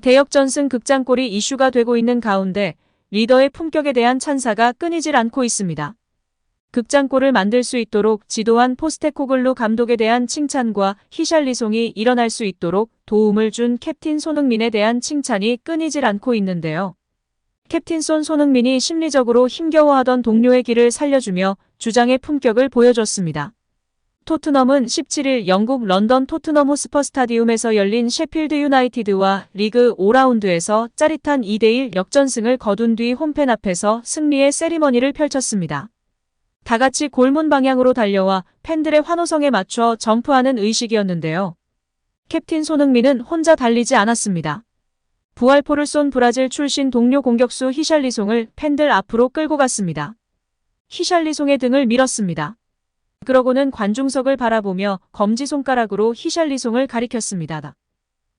대역전승 극장골이 이슈가 되고 있는 가운데 리더의 품격에 대한 찬사가 끊이질 않고 있습니다. 극장골을 만들 수 있도록 지도한 포스테코글루 감독에 대한 칭찬과 히샬리송이 일어날 수 있도록 도움을 준 캡틴 손흥민에 대한 칭찬이 끊이질 않고 있는데요. 캡틴 손흥민이 심리적으로 힘겨워하던 동료의 길을 살려주며 주장의 품격을 보여줬습니다. 토트넘은 17일 영국 런던 토트넘 호스퍼 스타디움에서 열린 셰필드 유나이티드와 리그 5라운드에서 짜릿한 2대1 역전승을 거둔 뒤 홈팬 앞에서 승리의 세리머니를 펼쳤습니다. 다같이 골문 방향으로 달려와 팬들의 환호성에 맞춰 점프하는 의식이었는데요. 캡틴 손흥민은 혼자 달리지 않았습니다. 부활포를 쏜 브라질 출신 동료 공격수 히샬리송을 팬들 앞으로 끌고 갔습니다. 히샬리송의 등을 밀었습니다. 그러고는 관중석을 바라보며 검지손가락으로 히샬리송을 가리켰습니다.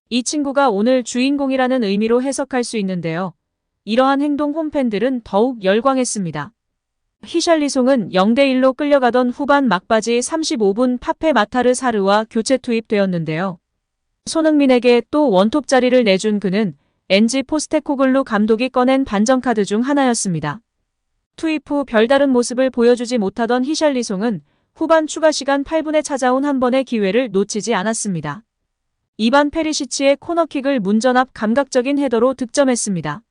이 친구가 오늘 주인공이라는 의미로 해석할 수 있는데요. 이러한 행동 홈팬들은 더욱 열광했습니다. 히샬리송은 0대1로 끌려가던 후반 막바지 35분 파페 마타르 사르와 교체 투입되었는데요. 손흥민에게 또 원톱 자리를 내준 그는 엔지 포스테코글루 감독이 꺼낸 반전카드 중 하나였습니다. 투입 후 별다른 모습을 보여주지 못하던 히샬리송은 후반 추가 시간 8분에 찾아온 한 번의 기회를 놓치지 않았습니다. 이반 페리시치의 코너킥을 문전 앞 감각적인 헤더로 득점했습니다.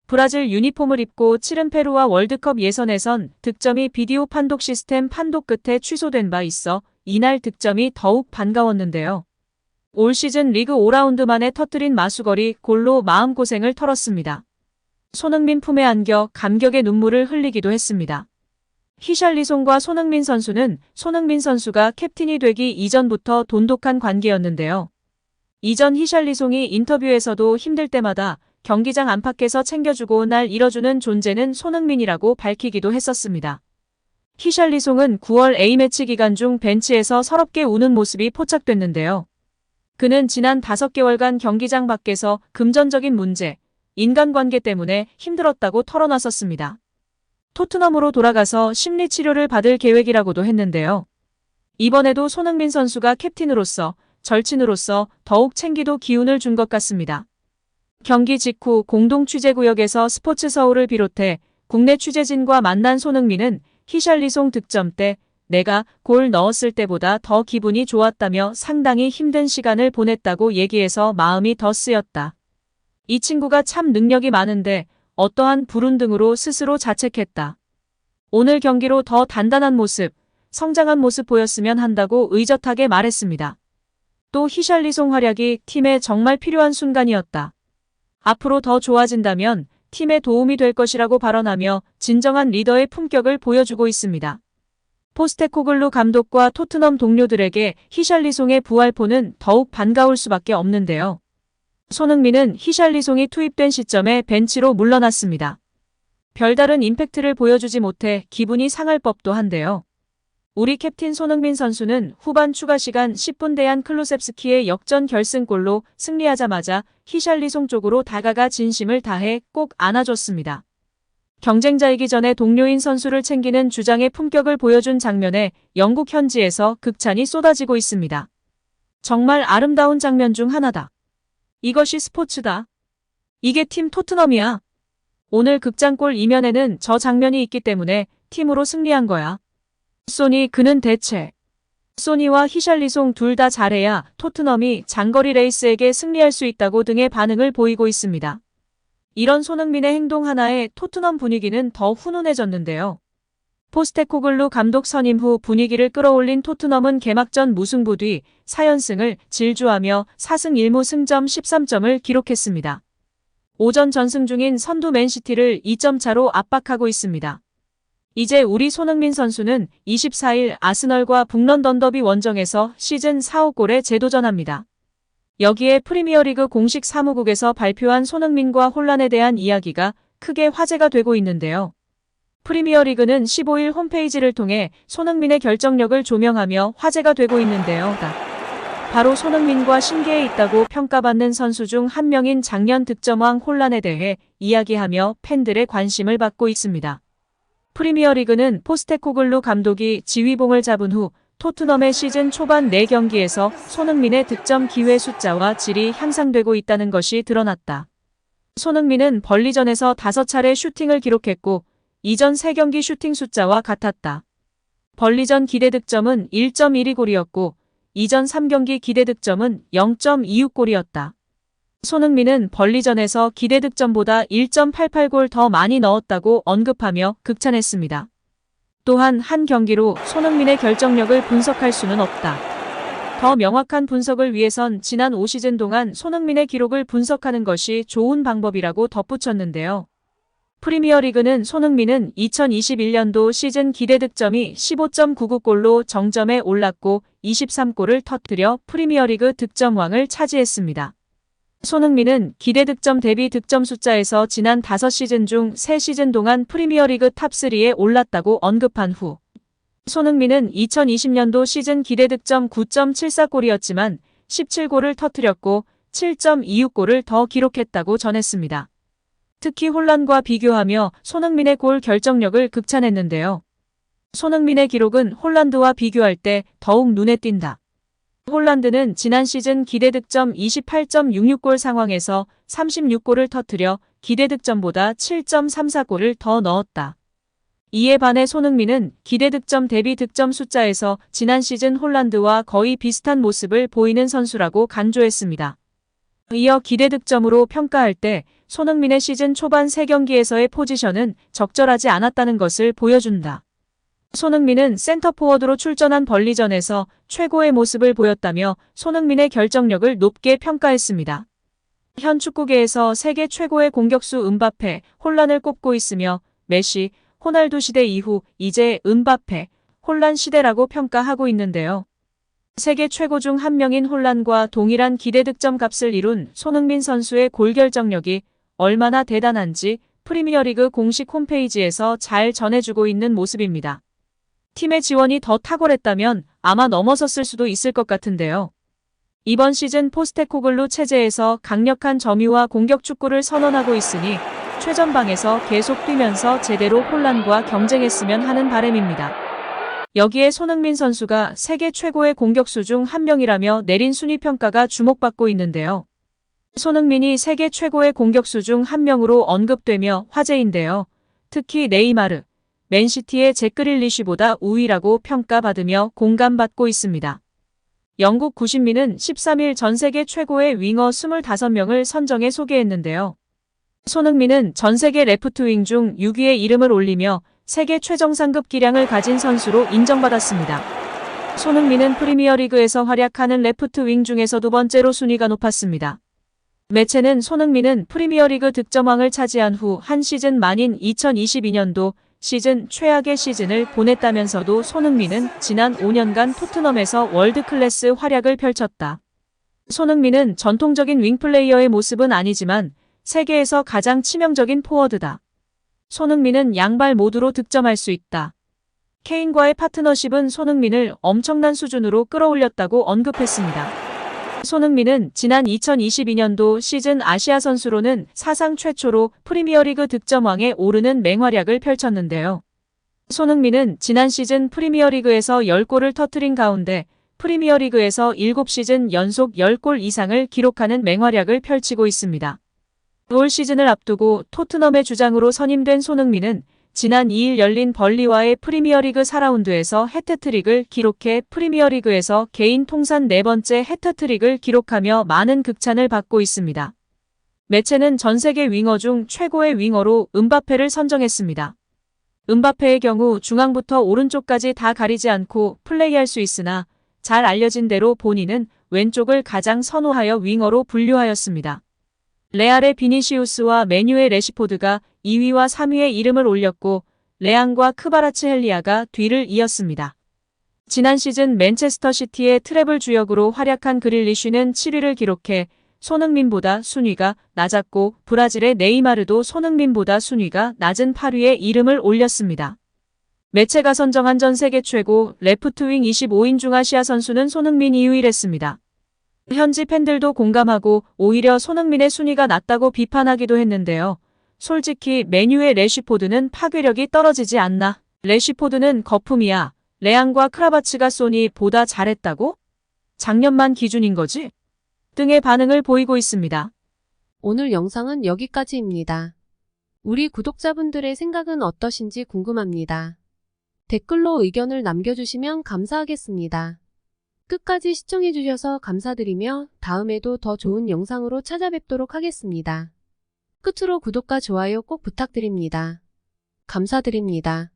브라질 유니폼을 입고 치른 페루와 월드컵 예선에선 득점이 비디오 판독 시스템 판독 끝에 취소된 바 있어 이날 득점이 더욱 반가웠는데요. 올 시즌 리그 5라운드 만에 터뜨린 마수거리 골로 마음고생을 털었습니다. 손흥민 품에 안겨 감격의 눈물을 흘리기도 했습니다. 히샬리송과 손흥민 선수는 손흥민 선수가 캡틴이 되기 이전부터 돈독한 관계였는데요. 이전 히샬리송이 인터뷰에서도 힘들 때마다 경기장 안팎에서 챙겨주고 날 잃어주는 존재는 손흥민이라고 밝히기도 했었습니다. 히샬리송은 9월 A매치 기간 중 벤치에서 서럽게 우는 모습이 포착됐는데요. 그는 지난 5개월간 경기장 밖에서 금전적인 문제, 인간관계 때문에 힘들었다고 털어놨었습니다. 토트넘으로 돌아가서 심리치료를 받을 계획이라고도 했는데요. 이번에도 손흥민 선수가 캡틴으로서, 절친으로서 더욱 챙기도 기운을 준 것 같습니다. 경기 직후 공동 취재구역에서 스포츠 서울을 비롯해 국내 취재진과 만난 손흥민은 히샬리송 득점 때 내가 골 넣었을 때보다 더 기분이 좋았다며 상당히 힘든 시간을 보냈다고 얘기해서 마음이 더 쓰였다. 이 친구가 참 능력이 많은데 어떠한 불운등으로 스스로 자책했다. 오늘 경기로 더 단단한 모습, 성장한 모습 보였으면 한다고 의젓하게 말했습니다. 또 히샬리송 활약이 팀에 정말 필요한 순간이었다. 앞으로 더 좋아진다면 팀에 도움이 될 것이라고 발언하며 진정한 리더의 품격을 보여주고 있습니다. 포스테코글루 감독과 토트넘 동료들에게 히샬리송의 부활포는 더욱 반가울 수밖에 없는데요. 손흥민은 히샬리송이 투입된 시점에 벤치로 물러났습니다. 별다른 임팩트를 보여주지 못해 기분이 상할 법도 한데요. 우리 캡틴 손흥민 선수는 후반 추가 시간 10분 대한 클루셉스키의 역전 결승골로 승리하자마자 히샬리송 쪽으로 다가가 진심을 다해 꼭 안아줬습니다. 경쟁자이기 전에 동료인 선수를 챙기는 주장의 품격을 보여준 장면에 영국 현지에서 극찬이 쏟아지고 있습니다. 정말 아름다운 장면 중 하나다. 이것이 스포츠다. 이게 팀 토트넘이야. 오늘 극장골 이면에는 저 장면이 있기 때문에 팀으로 승리한 거야. 소니 그는 대체. 소니와 히샬리송 둘 다 잘해야 토트넘이 장거리 레이스에게 승리할 수 있다고 등의 반응을 보이고 있습니다. 이런 손흥민의 행동 하나에 토트넘 분위기는 더 훈훈해졌는데요. 포스테코글루 감독 선임 후 분위기를 끌어올린 토트넘은 개막전 무승부 뒤 4연승을 질주하며 4승 1무 승점 13점을 기록했습니다. 오전 전승 중인 선두 맨시티를 2점 차로 압박하고 있습니다. 이제 우리 손흥민 선수는 24일 아스널과 북런던 더비 원정에서 시즌 4호 골에 재도전합니다. 여기에 프리미어리그 공식 사무국에서 발표한 손흥민과 혼란에 대한 이야기가 크게 화제가 되고 있는데요. 프리미어리그는 15일 홈페이지를 통해 손흥민의 결정력을 조명하며 화제가 되고 있는데요. 바로 손흥민과 신기해 있다고 평가받는 선수 중 한 명인 작년 득점왕 혼란에 대해 이야기하며 팬들의 관심을 받고 있습니다. 프리미어리그는 포스테코글루 감독이 지휘봉을 잡은 후 토트넘의 시즌 초반 4경기에서 손흥민의 득점 기회 숫자와 질이 향상되고 있다는 것이 드러났다. 손흥민은 벌리전에서 5차례 슈팅을 기록했고 이전 3경기 슈팅 숫자와 같았다. 벌리전 기대 득점은 1.12골이었고 이전 3경기 기대 득점은 0.26골이었다. 손흥민은 벌리전에서 기대 득점보다 1.88골 더 많이 넣었다고 언급하며 극찬했습니다. 또한 한 경기로 손흥민의 결정력을 분석할 수는 없다. 더 명확한 분석을 위해선 지난 5시즌 동안 손흥민의 기록을 분석하는 것이 좋은 방법이라고 덧붙였는데요. 프리미어리그는 손흥민은 2021년도 시즌 기대 득점이 15.99골로 정점에 올랐고 23골을 터뜨려 프리미어리그 득점왕을 차지했습니다. 손흥민은 기대 득점 대비 득점 숫자에서 지난 5시즌 중 3시즌 동안 프리미어리그 탑3에 올랐다고 언급한 후 손흥민은 2020년도 시즌 기대 득점 9.74골이었지만 17골을 터뜨렸고 7.26골을 더 기록했다고 전했습니다. 특히 홀란과 비교하며 손흥민의 골 결정력을 극찬했는데요. 손흥민의 기록은 홀란드와 비교할 때 더욱 눈에 띈다. 홀란드는 지난 시즌 기대 득점 28.66골 상황에서 36골을 터뜨려 기대 득점보다 7.34골을 더 넣었다. 이에 반해 손흥민은 기대 득점 대비 득점 숫자에서 지난 시즌 홀란드와 거의 비슷한 모습을 보이는 선수라고 간주했습니다. 이어 기대 득점으로 평가할 때 손흥민의 시즌 초반 3경기에서의 포지션은 적절하지 않았다는 것을 보여준다. 손흥민은 센터포워드로 출전한 벌리전에서 최고의 모습을 보였다며 손흥민의 결정력을 높게 평가했습니다. 현 축구계에서 세계 최고의 공격수 음바페, 홀란을 꼽고 있으며 메시, 호날두 시대 이후 이제 음바페, 홀란 시대라고 평가하고 있는데요. 세계 최고 중 한 명인 홀란과 동일한 기대 득점 값을 이룬 손흥민 선수의 골 결정력이 얼마나 대단한지 프리미어리그 공식 홈페이지에서 잘 전해주고 있는 모습입니다. 팀의 지원이 더 탁월했다면 아마 넘어섰을 수도 있을 것 같은데요. 이번 시즌 포스테코글루 체제에서 강력한 점유와 공격 축구를 선언하고 있으니 최전방에서 계속 뛰면서 제대로 홀란과 경쟁했으면 하는 바람입니다. 여기에 손흥민 선수가 세계 최고의 공격수 중 한 명이라며 내린 순위 평가가 주목받고 있는데요. 손흥민이 세계 최고의 공격수 중 한 명으로 언급되며 화제인데요. 특히 네이마르, 맨시티의 잭 그릴리쉬보다 우위라고 평가받으며 공감받고 있습니다. 영국 구신민은 13일 전 세계 최고의 윙어 25명을 선정해 소개했는데요. 손흥민은 전 세계 레프트 윙 중 6위에 이름을 올리며 세계 최정상급 기량을 가진 선수로 인정받았습니다. 손흥민은 프리미어리그에서 활약하는 레프트 윙 중에서 2번째로 순위가 높았습니다. 매체는 손흥민은 프리미어리그 득점왕을 차지한 후 한 시즌 만인 2022년도 시즌 최악의 시즌을 보냈다면서도 손흥민은 지난 5년간 토트넘에서 월드클래스 활약을 펼쳤다. 손흥민은 전통적인 윙플레이어의 모습은 아니지만 세계에서 가장 치명적인 포워드다. 손흥민은 양발 모두로 득점할 수 있다. 케인과의 파트너십은 손흥민을 엄청난 수준으로 끌어올렸다고 언급했습니다. 손흥민은 지난 2022년도 시즌 아시아 선수로는 사상 최초로 프리미어리그 득점왕에 오르는 맹활약을 펼쳤는데요. 손흥민은 지난 시즌 프리미어리그에서 10골을 터뜨린 가운데 프리미어리그에서 7시즌 연속 10골 이상을 기록하는 맹활약을 펼치고 있습니다. 올 시즌을 앞두고 토트넘의 주장으로 선임된 손흥민은 지난 2일 열린 벌리와의 프리미어리그 4라운드에서 해트트릭을 기록해 프리미어리그에서 개인 통산 4번째 해트트릭을 기록하며 많은 극찬을 받고 있습니다. 매체는 전 세계 윙어 중 최고의 윙어로 음바페를 선정했습니다. 음바페의 경우 중앙부터 오른쪽까지 다 가리지 않고 플레이할 수 있으나 잘 알려진 대로 본인은 왼쪽을 가장 선호하여 윙어로 분류하였습니다. 레알의 비니시우스와 메뉴의 레시포드가 2위와 3위에 이름을 올렸고 레앙과 크바라츠헬리아가 뒤를 이었습니다. 지난 시즌 맨체스터 시티의 트래블 주역으로 활약한 그릴리쉬는 7위를 기록해 손흥민보다 순위가 낮았고 브라질의 네이마르도 손흥민보다 순위가 낮은 8위에 이름을 올렸습니다. 매체가 선정한 전 세계 최고 레프트 윙 25인 중 아시아 선수는 손흥민이 유일했습니다. 현지 팬들도 공감하고 오히려 손흥민의 순위가 낮다고 비판하기도 했는데요. 솔직히 메뉴의 레시포드는 파괴력이 떨어지지 않나. 레시포드는 거품이야. 레앙과 크라바츠가 소니 보다 잘했다고? 작년만 기준인 거지? 등의 반응을 보이고 있습니다. 오늘 영상은 여기까지입니다. 우리 구독자분들의 생각은 어떠신지 궁금합니다. 댓글로 의견을 남겨주시면 감사하겠습니다. 끝까지 시청해주셔서 감사드리며 다음에도 더 좋은 영상으로 찾아뵙도록 하겠습니다. 끝으로 구독과 좋아요 꼭 부탁드립니다. 감사드립니다.